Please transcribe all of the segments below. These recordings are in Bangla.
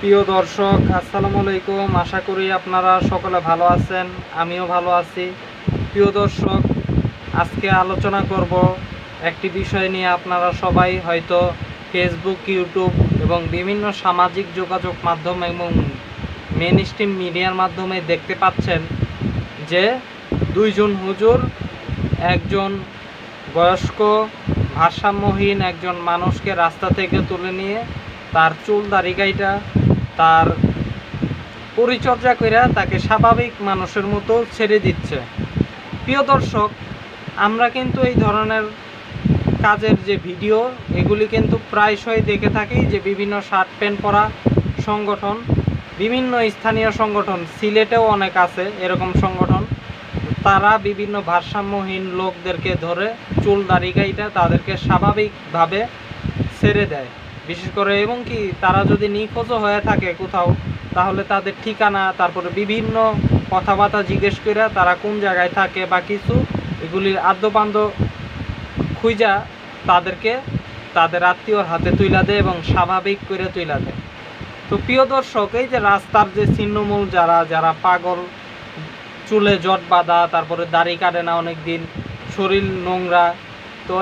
প্রিয় দর্শক, আসসালামু আলাইকুম। আশা করি আপনারা সকলে ভালো আছেন, আমিও ভালো আছি। প্রিয় দর্শক, আজকে আলোচনা করব একটি বিষয় নিয়ে। আপনারা সবাই হয়তো ফেসবুক, ইউটিউব এবং বিভিন্ন সামাজিক যোগাযোগ মাধ্যম এবং মেন স্ট্রিম মিডিয়ার মাধ্যমে দেখতে পাচ্ছেন যে দুইজন হুজুর, একজন বয়স্ক ভারসাম্যহীন একজন মানুষকে রাস্তা থেকে তুলে নিয়ে তার চুল দাড়ি কাইটা তার পরিচর্যা করে তাকে স্বাভাবিক মানুষের মতো ছেড়ে দিচ্ছে। প্রিয় দর্শক, আমরা কিন্তু এই ধরনের কাজের যে ভিডিও, এগুলি কিন্তু প্রায়শই দেখে থাকি যে বিভিন্ন শার্ট প্যান্ট পরা সংগঠন, বিভিন্ন স্থানীয় সংগঠন, সিলেটেও অনেক আছে এরকম সংগঠন, তারা বিভিন্ন ভারসাম্যহীন লোকদেরকে ধরে চুল দাড়ি কাইটা তাদেরকে স্বাভাবিকভাবে ছেড়ে দেয়। বিশেষ করে এবং কি তারা যদি নিখোঁজও হয়ে থাকে কোথাও, তাহলে তাদের ঠিকানা, তারপরে বিভিন্ন কথাবার্তা জিজ্ঞেস করে তারা কোন জায়গায় থাকে বা কিছু এগুলির আদ্যপান্দ খুঁজা তাদেরকে তাদের আত্মীয়র হাতে তুইলা দেয় এবং স্বাভাবিক করে তুইলা দেয়। তো প্রিয় দর্শক, এই যে রাস্তার যে ছিন্নমূল যারা পাগল, চুলে জট বাঁধা, তারপরে দাড়ি কাটে না অনেক দিন, শরীর নোংরা, তো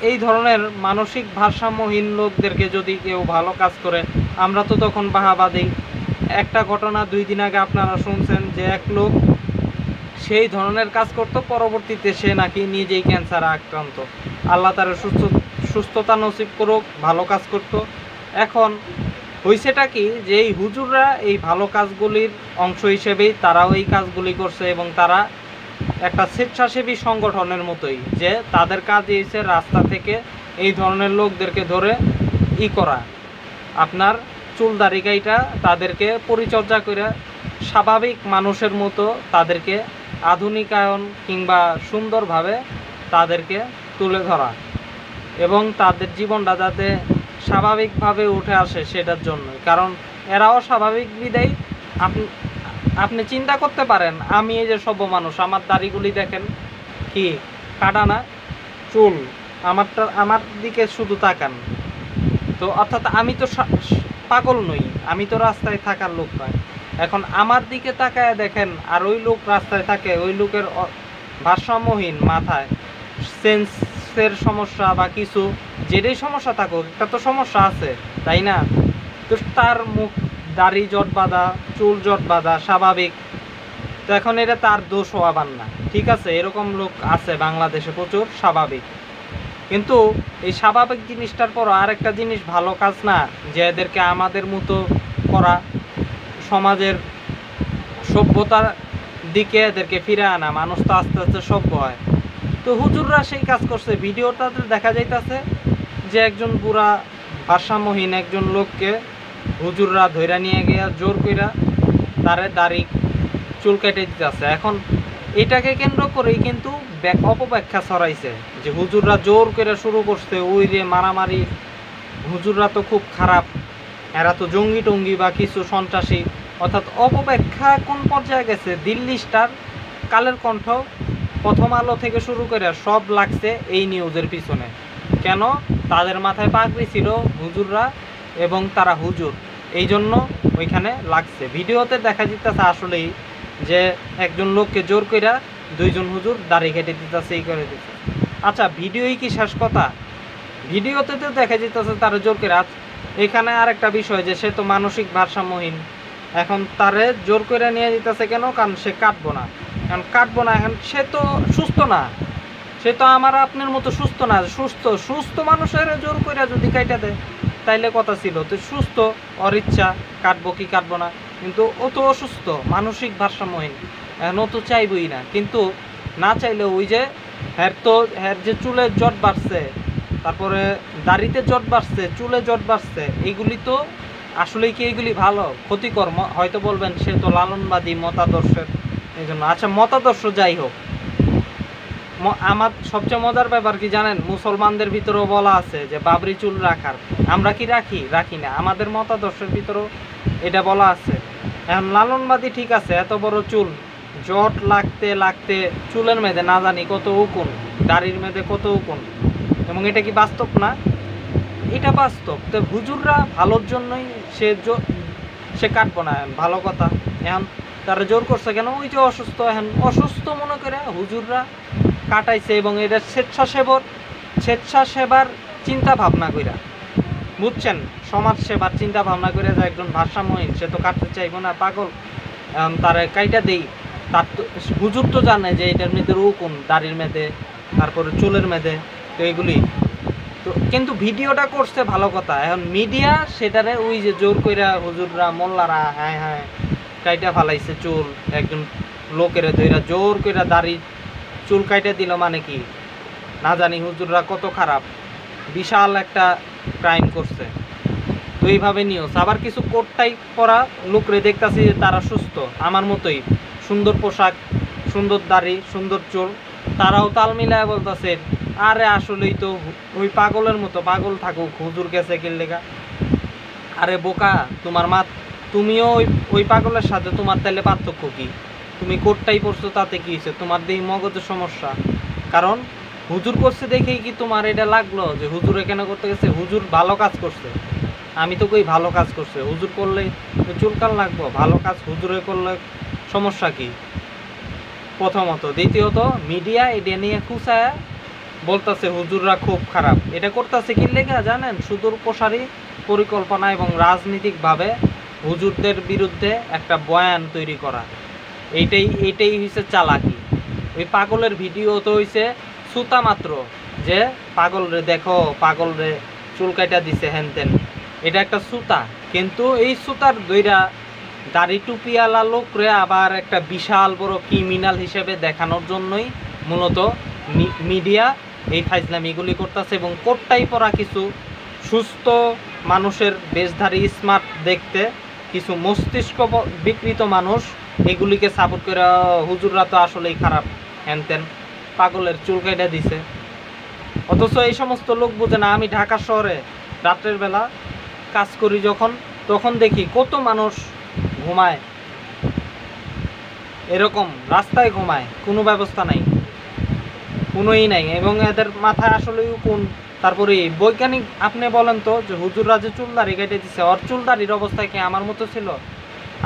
এই ধরনের মানসিক ভারসাম্যহীন লোকদেরকে যদি কেউ ভালো কাজ করে, আমরা তো তখন বাহাবা দিই। একটা ঘটনা 2 দিন আগে আপনারা শুনছেন যে এক লোক সেই ধরনের কাজ করতো, পরবর্তীতে সে নাকি নিজেই ক্যান্সারে আক্রান্ত। আল্লাহ তার সুস্থতা নসিব করুক, ভালো কাজ করত। এখন হয়েছেটা কি, যে এই হুজুররা এই ভালো কাজগুলির অংশ হিসেবেই তারাও এই কাজগুলি করছে এবং তারা একটা স্বেচ্ছাসেবী সংগঠনের মতোই, যে তাদের কাজ হয়েছে রাস্তা থেকে এই ধরনের লোকদেরকে ধরে করা, আপনার চুল দাড়ি কাইটা তাদেরকে পরিচর্যা করে স্বাভাবিক মানুষের মতো তাদেরকে আধুনিকায়ন কিংবা সুন্দরভাবে তাদেরকে তুলে ধরা এবং তাদের জীবনটা যাতে স্বাভাবিকভাবে উঠে আসে সেটার জন্য। কারণ এরাও স্বাভাবিক বিদায় আপনি চিন্তা করতে পারেন, আমি এই যে সভ্য মানুষ, আমার দাড়িগুলি দেখেন কি কাটা না, চুল আমার দিকে শুধু তাকান। তো অর্থাৎ আমি তো পাগল নই, আমি তো রাস্তায় থাকার লোক নয়। এখন আমার দিকে তাকায় দেখেন, আর ওই লোক রাস্তায় থাকে, ওই লোকের ভারসাম্যহীন মাথায় সেন্সের সমস্যা বা কিছু যেটাই সমস্যা থাকুক, একটা তো সমস্যা আছে, তাই না? তো তার মুখ দাড়ি জট বাঁধা, চুল জট বাঁধা স্বাভাবিক, তো এখন এটা তার দোষ হওয়াবার না। ঠিক আছে, এরকম লোক আছে বাংলাদেশে প্রচুর স্বাভাবিক। কিন্তু এই স্বাভাবিক জিনিসটার পর আরেকটা জিনিস ভালো কাজ না, যে এদেরকে আমাদের মতো করা, সমাজের সভ্যতার দিকে এদেরকে ফিরে আনা। মানুষ তো আস্তে আস্তে সভ্য হয়। তো হুজুররা সেই কাজ করছে। ভিডিওটাতে দেখা যাইতেছে যে একজন বুড়া ভারসাম্যহীন একজন লোককে হুজুররা ধইরা নিয়ে গিয়া জোর কইরা তারে দাড়ি চুল কেটে দিতেছে। এখন এটাকে কেন্দ্র করেই কিন্তু অপব্যাখ্যা ছড়াইছে যে হুজুররা জোর করে শুরু করছে, ওই রে মারামারি, হুজুররা তো খুব খারাপ, এরা তো জঙ্গি টঙ্গি বা কিছু সন্ত্রাসী। অর্থাৎ অপব্যাখ্যা কোন পর্যায়ে গেছে। দিল্লি স্টার, কালের কণ্ঠ, প্রথম আলো থেকে শুরু করে সব লাগছে এই নিউজের পিছনে। কেন? তাদের মাথায় পাগড়ি ছিল হুজুররা এবং তারা হুজুর, এই জন্য ওইখানে লাগছে। ভিডিওতে দেখা যেতেছে আসলেই যে একজন লোককে জোর কইরা 2 জন হুজুর দাড়ি কেটে দিতেছে, এই করে দিতেছে। আচ্ছা, ভিডিওই কি শেষ কথা? ভিডিওতে তো দেখা যেতেছে তারা জোর করে। এখানে আরেকটা বিষয় যে সে তো মানসিক ভারসাম্যহীন। এখন তারে জোর করে নিয়ে যেতেছে কেন? কারণ সে কাটবো না। এখন কাটবো না, এখন সে তো সুস্থ না, সে তো আমার আপনার মতো সুস্থ না। সুস্থ মানুষের জোর করে যদি কাইটা দেয় তাইলে কথা ছিল। তো সুস্থ, ওর ইচ্ছা, কাটবো কি কাটবো না। কিন্তু ও তো অসুস্থ, মানসিক ভারসাম্যহীন, এখন ও তো চাইবই না। কিন্তু না চাইলে ওই যে হ্যার যে চুলে জট বাড়ছে, তারপরে দাড়িতে জট বাড়ছে, চুলে জট বাড়ছে, এইগুলি তো আসলেই কি এইগুলি ভালো? ক্ষতিকর। হয়তো বলবেন সে তো লালনবাদী মতাদর্শের এই জন্য। আচ্ছা, মতাদর্শ যাই হোক, আমার সবচেয়ে মজার ব্যাপার কি জানেন? মুসলমানদের ভিতরেও বলা আছে যে বাবরি চুল রাখার। আমরা কি রাখি? রাখি না। আমাদের মতাদর্শের ভিতরেও এটা বলা আছে। এখন লালনবাদী ঠিক আছে, এত বড় চুল, জট লাগতে লাগতে চুলের মেয়েদে না জানি কত উকুন, দাড়ির মেয়েদে কত উকুন, এবং এটা কি বাস্তব না? এটা বাস্তব। তো হুজুররা ভালোর জন্যই সে কাটবো না। ভালো কথা, এখন তারা জোর করছে কেন? ওই যে অসুস্থ, এখন অসুস্থ মনে করে হুজুররা কাটাইছে, এবং এটা স্বেচ্ছাসেবার চিন্তা ভাবনা কইরা, বুঝছেন, সমাজ সেবার চিন্তা ভাবনা করে যে একজন ভারসাম্যহীন সে তো কাটতে চাইবো না, পাগল, তার কাইটা দেই। তার তো হুজুর তো জানে যে এটার মেয়েদের কোন দাড়ির মেয়েদে, তারপরে চুলের মেয়েদে, তো এগুলি তো, কিন্তু ভিডিওটা করছে ভালো কথা। এখন মিডিয়া সেটারে ওই যে জোর কইরা হুজুররা মোল্লারা হ্যাঁ হ্যাঁ কাইটা ফালাইছে চুল, একজন লোকের ধইরা জোর কইরা দাড়ি চুল কাইটা দিল, মানে কি না জানি হুজুররা কত খারাপ, বিশাল একটা ক্রাইম করছে। তো এইভাবে নিউজ আবার কিছু কোটটাই পরা লোকরে দেখতাছি যে তারা সুস্থ, আমার মতোই, সুন্দর পোশাক, সুন্দর দাড়ি, সুন্দর চুল, তারাও তাল মিলায় বলতেছে আরে আসলেই তো ওই পাগলের মতো, পাগল থাকুক, হুজুর গেছে কিল্লেগা। আরে বোকা, তোমার মা, তুমিও ওই পাগলের সাথে তোমার তাইলে পার্থক্য কি? তুমি কোটটাই পড়ছো তাতে কি হয়েছে? তোমার দেই মগজের সমস্যা। কারণ হুজুর করছে দেখেই কি তোমার এটা লাগলো যে হুজুর এখানে করতে গেছে? হুজুর ভালো কাজ করছে, আমি তো কই ভালো কাজ করছে। হুজুর করলে চুলকান লাগবো? ভালো কাজ হুজুরে করলে সমস্যা কি? প্রথমত। দ্বিতীয়ত, মিডিয়া এটা নিয়ে খুঁচায় বলতেছে হুজুররা খুব খারাপ। এটা করতেছে কি লেগে জানেন? সুদূর প্রসারী পরিকল্পনা এবং রাজনীতিকভাবে হুজুরদের বিরুদ্ধে একটা বয়ান তৈরি করা, এইটাই হয়েছে চালাকি। ওই পাগলের ভিডিও তো হয়েছে সুতা মাত্র, যে পাগল রে দেখো, পাগল রে চুল কাটা দিছে হেন তেন, এটা একটা সুতা। কিন্তু এই সুতার দইরা দাড়ি টুপিওয়ালা লোকরে আবার একটা বিশাল বড় ক্রিমিনাল হিসেবে দেখানোর জন্যই মূলত মিডিয়া এই ফাইজলামিগুলি করতেছে। এবং কোটটাই পরা কিছু সুস্থ মানুষের বেশধারী স্মার্ট দেখতে কিছু মস্তিষ্ক বিকৃত মানুষ এগুলিকে সাপোর্ট করে হুজুররা তো আসলেই খারাপ হ্যানতেন, পাগলের চুল কাইটা দিছে। অথচ এই সমস্ত লোক বোঝে না। আমি ঢাকা শহরে রাত্রের বেলা কাজ করি যখন, তখন দেখি কত মানুষ ঘুমায়, এরকম রাস্তায় ঘুমায়, কোনো ব্যবস্থা নাই, কোনোই নাই, এবং এদের মাথায় আসলে কোন। তারপরে বৈজ্ঞানিক আপনি বলেন তো যে হুজুররা যে চুলদারি কেটে দিছে, ওর চুলদারির অবস্থায় কি আমার মতো ছিল?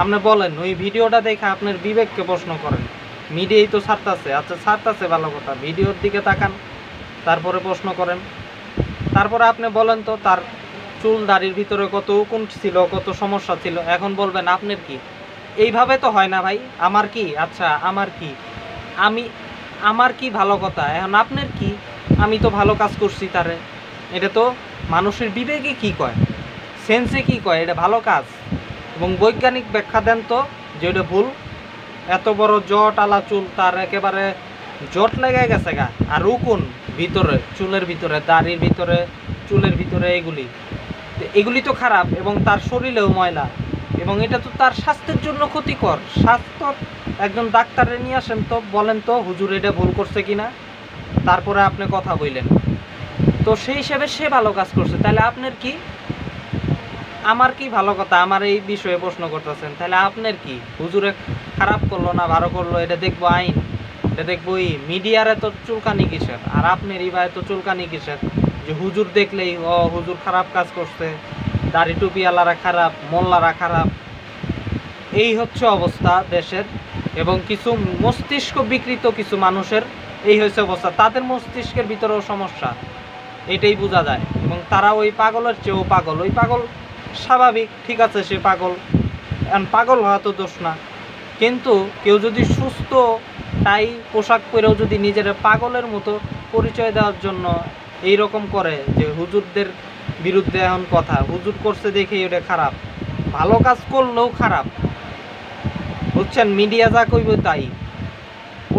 আপনি বলেন, ওই ভিডিওটা দেখে আপনার বিবেককে প্রশ্ন করেন। মিডিয়াই তো ছাড়তাছে, আচ্ছা ছাড়তাছে ভালো কথা, ভিডিওর দিকে তাকান, তারপরে প্রশ্ন করেন। তারপরে আপনি বলেন তো তার চুল দাড়ির ভিতরে কত কোন ছিল, কত সমস্যা ছিল, এখন বলবেন আপনার কি? এইভাবে তো হয় না ভাই। আমার কি? আচ্ছা আমার কি? আমার কি ভালো কথা, এখন আপনার কি? আমি তো ভালো কাজ করছি তারে, এটা তো মানুষের বিবেকে কি কয়, সেন্সে কি কয় এটা ভালো কাজ? এবং বৈজ্ঞানিক ব্যাখ্যা দেন তো যে এটা ভুল। এত বড় জট আলা চুল, তার একেবারে জট লেগে গেছে গা, আর কোন ভিতরে, চুলের ভিতরে, দাড়ির ভিতরে, চুলের ভিতরে, এগুলি তো খারাপ, এবং তার শরীরেও ময়লা, এবং এটা তো তার স্বাস্থ্যের জন্য ক্ষতিকর। স্বাস্থ্য একজন ডাক্তারে নিয়ে আসেন তো, বলেন তো হুজুর এটা ভুল করছে কিনা, তারপরে আপনি কথা বললেন। তো সেই হিসেবে সে ভালো কাজ করছে, তাহলে আপনার কি? আমার কি ভালো কথা? আমার এই বিষয়ে প্রশ্ন করতেছেন, তাহলে আপনার কি? হুজুরে খারাপ করলো না ভালো করলো এটা দেখবো আইন, এটা দেখবো মিডিয়ার এত চুলকানি কিসের? আর আপনারই বা এত চুলকানি কিসের যে হুজুর দেখলেই হুজুর খারাপ কাজ করছে, দাড়ি টুপিওয়ালারা খারাপ, মোল্লারা খারাপ? এই হচ্ছে অবস্থা দেশের, এবং কিছু মস্তিষ্ক বিকৃত কিছু মানুষের এই হয়েছে অবস্থা। তাদের মস্তিষ্কের ভিতরেও সমস্যা, এটাই বোঝা যায়। এবং তারা ওই পাগলের চেয়েও পাগল। ওই পাগল স্বাভাবিক, ঠিক আছে, সে পাগল, পাগল হওয়া তো দোষ না। কিন্তু কেউ যদি সুস্থ টাই পোশাক পরেও যদি নিজের পাগলের মতো পরিচয় দেওয়ার জন্য এই রকম করে, যে হুজুরদের বিরুদ্ধে এখন কথা, হুজুর করছে দেখেই ওটা খারাপ, ভালো কাজ করলেও খারাপ, বুঝছেন? মিডিয়া যা কইব তাই,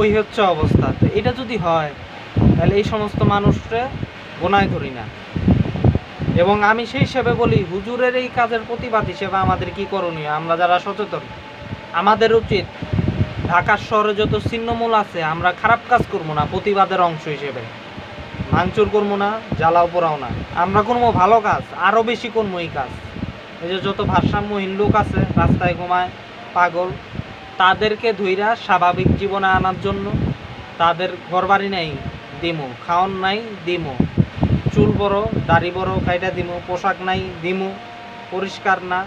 ওই হচ্ছে অবস্থা। তো এটা যদি হয় তাহলে এই সমস্ত মানুষরা গোনায় ধরি না। এবং আমি সেই হিসেবে বলি, হুজুরের এই কাজের প্রতিবাদ হিসেবে আমাদের কি করণীয়? আমরা যারা সচেতন, আমাদের উচিত ঢাকার শহরে যত ছিন্নমূল আছে আমরা খারাপ কাজ করবো না, প্রতিবাদের অংশ হিসেবে ভাঙচুর করবো না, জ্বালাও পোড়াও না, আমরা করবো ভালো কাজ, আরও বেশি করবো এই কাজ। এই যে যত ভারসাম্যহীন লোক আছে রাস্তায় ঘুমায়, পাগল, তাদেরকে ধইরা স্বাভাবিক জীবনে আনার জন্য, তাদের ঘরবাড়ি নাই দিমু, খাওয়ান নাই দিমু, চুল বড় দাড়ি বড় কাইটা দিমু, পোশাক নাই দিমু, পরিষ্কার না,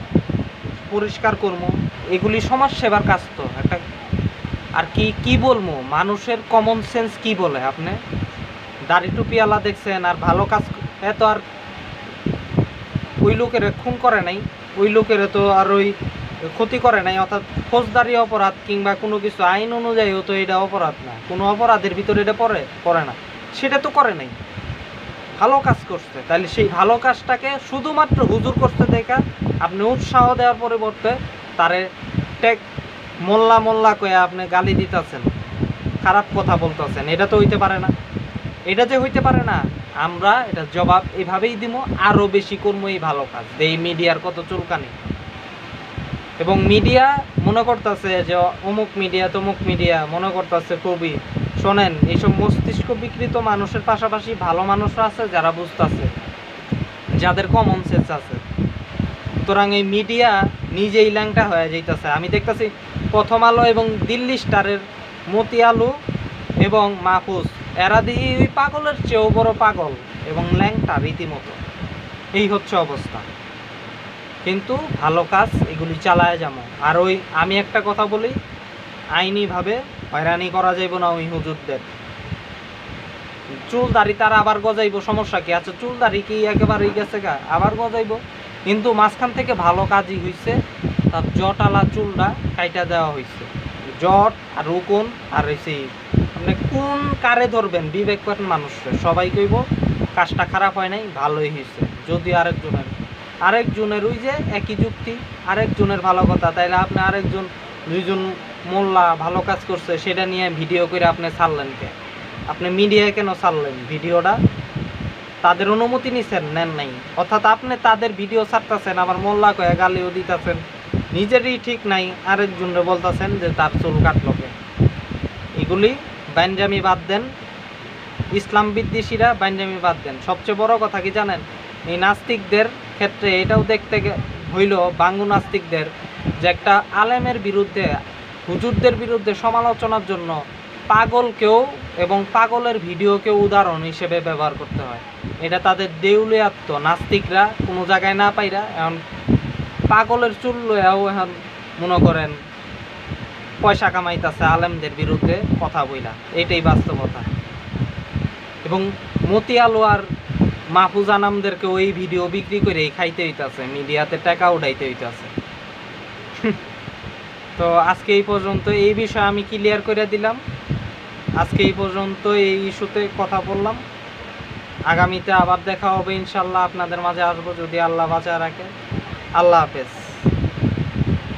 পরিষ্কার করবো, এগুলি সমাজ সেবার কাজ তো একটা। আর কি বলবো, মানুষের কমন সেন্স কি বলে আপনি? দাড়ি টুপিওয়ালা দেখছেন আর ভালো কাজ, এত আর ওই লোকের খুন করে নাই, ওই লোকের তো আর ওই ক্ষতি করে নাই, অর্থাৎ ফৌজদারি অপরাধ কিংবা কোনো কিছু আইন অনুযায়ীও তো এটা অপরাধ না, কোনো অপরাধের ভিতরে এটা পড়ে না, সেটা তো করে নাই, ভালো কাজ করছে। তাহলে সেই ভালো কাজটাকে শুধুমাত্র হুজুর করতে দেখা আপনি উৎসাহ দেওয়ার পরিবর্তে তারে টেক মোল্লা কয়ে আপনি গালি দিতেছেন, খারাপ কথা বলতেছেন, এটা তো হইতে পারে না। এটা যে হইতে পারে না, আমরা এটা জবাব এভাবেই দিব, আরও বেশি করবো এই ভালো কাজ। এই মিডিয়ার কত চুলকানি, এবং মিডিয়া মনে করতেছে যে অমুক মিডিয়া তমুক মিডিয়া, মনে করতেছে খুবই। শোনেন, এইসব মস্তিষ্ক বিকৃত মানুষের পাশাপাশি ভালো মানুষরা আছে যারা বুঝতেছে, যাদের কমন সেন্স আছে। সুতরাং এই মিডিয়া নিজেই ল্যাংটা হয়ে যাইতেছে। আমি দেখতেছি প্রথম আলো এবং দিল্লি স্টারের মতি আলো এবং মাহফুজ, এরা দিয়ে ওই পাগলের চেয়েও বড় পাগল এবং ল্যাংটা রীতিমতো। এই হচ্ছে অবস্থা। কিন্তু ভালো কাজ এগুলি চালায় যাবো। আর ওই আমি একটা কথা বলি, আইনিভাবে হয়রানি করা যাইব না ওই হুজুরদের। চুল দাড়ি তারা আবার গজাইব, সমস্যা কি? আচ্ছা, চুল দাড়ি কি একেবারেই গেছে গা, আবার গজাইব। কিন্তু মাঝখান থেকে ভালো কাজই হয়েছে, তার জটালা চুলটা কাইটা দেওয়া হয়েছে। জট আর রুকুন আর সেই আপনি কোন কারে ধরবেন? বিবেকবান মানুষরা সবাই কইব কাজটা খারাপ হয় নাই, ভালোই হয়েছে। যদি আরেকজনের ওই যে একই যুক্তি, আরেকজনের ভালো কথা, তাইলে আপনি আরেকজন দুইজন মোল্লা ভালো কাজ করছে সেটা নিয়ে ভিডিও করে আপনি ছাড়লেন কে? আপনি মিডিয়ায় কেন ছাড়লেন ভিডিওটা? তাদের অনুমতি নিছেন? নেন নাই। অর্থাৎ আপনি তাদের ভিডিও ছাড়তেছেন, আবার মোল্লা কয়ে গালিও দিতেছেন, নিজেরই ঠিক নাই, আরেকজনরে বলতেছেন যে তার চুল কাটলকে। এগুলি বাইনজামি বাদ দেন, ইসলাম বিদ্বেষীরা বাইনজামি বাদ দেন। সবচেয়ে বড় কথা কি জানেন? এই নাস্তিকদের ক্ষেত্রে এটাও দেখতে হইল, বাঙ্গু নাস্তিকদের, যে একটা আলেমের বিরুদ্ধে, হুজুরদের বিরুদ্ধে সমালোচনার জন্য পাগলকেও এবং পাগলের ভিডিওকেও উদাহরণ হিসেবে ব্যবহার করতে হয়। এটা তাদের দেউলিয়াত্ম। নাস্তিকরা কোনো জায়গায় না পাইরা এখন পাগলের চুল লইয়াও এখন মনে করেন পয়সা কামাইতেছে আলেমদের বিরুদ্ধে কথা বইলা, এইটাই বাস্তবতা। এবং মতি আলো আর মাহফুজ আনামদেরকে ওই ভিডিও বিক্রি করে খাইতে হইতেছে, মিডিয়াতে টাকা উঠাইতে হইতেছে। তো আজকে এই পর্যন্ত, এই বিষয়ে আমি ক্লিয়ার করে দিলাম। আজকে এই পর্যন্ত এই ইস্যুতে কথা বললাম। আগামীতে আবার দেখা হবে ইনশাল্লাহ, আপনাদের মাঝে আসবো যদি আল্লাহ বাঁচায় রাখে। আল্লাহ হাফেজ।